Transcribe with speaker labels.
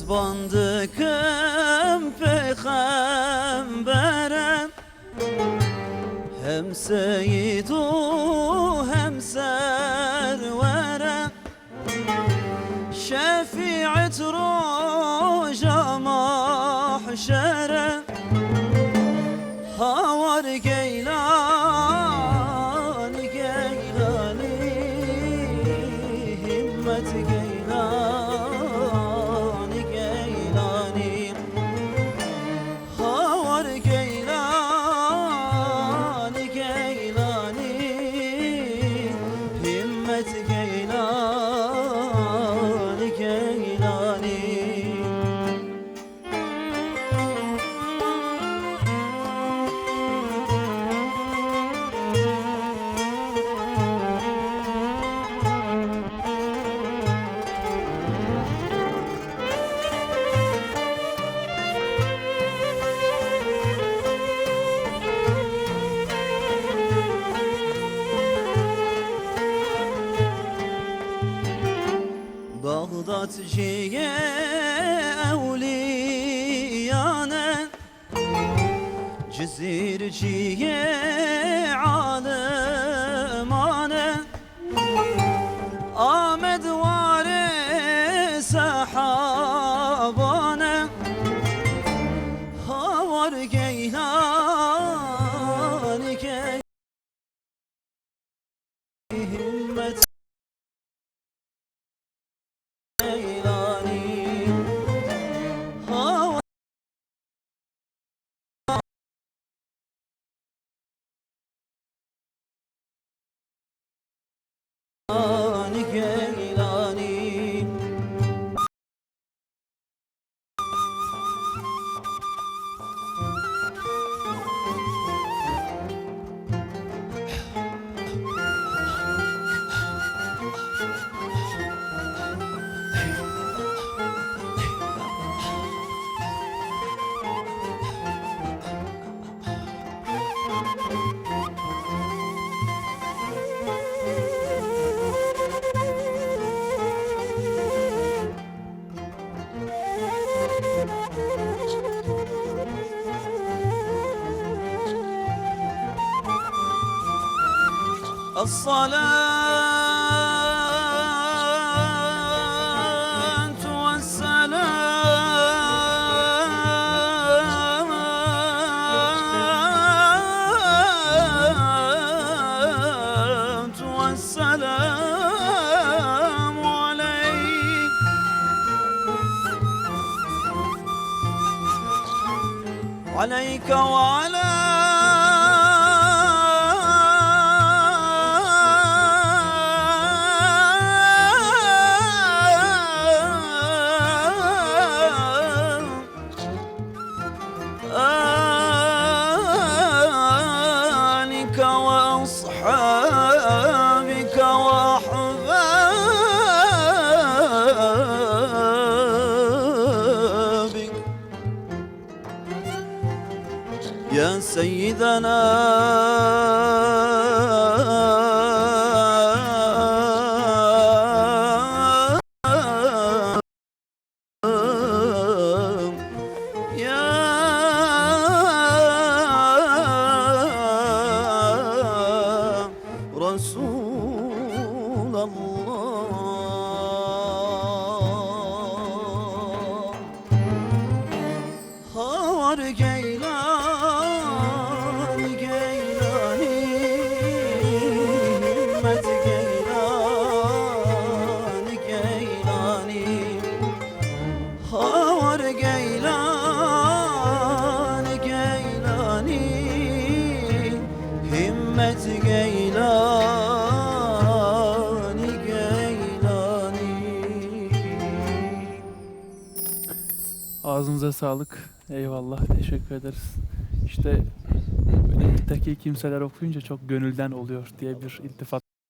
Speaker 1: Spandıkım peygamberem, hem seyyidu hem serverem, şefiat roja mahşerem, havar geylani geylani, himmet geylani geylani, havar geylani geylani, himmet geylani geylani. Bağdatçıya evliyane, Cizirciye alemane, Ahmed vare sahabane, havar geylani geylani, himmet geylani, havar geylani. الصلاة والسلام عليك، عليك وعلى آلك وأصحابك وأحبابك يا سيدنا رسول الله، havar geylani geylani، himmet geylani geylani, havar geylani geylani, himmet geylani geylani.
Speaker 2: Ağzınıza sağlık. Eyvallah. Teşekkür ederiz. İşte böyle müttaki kimseler okuyunca çok gönülden oluyor diye bir iltifat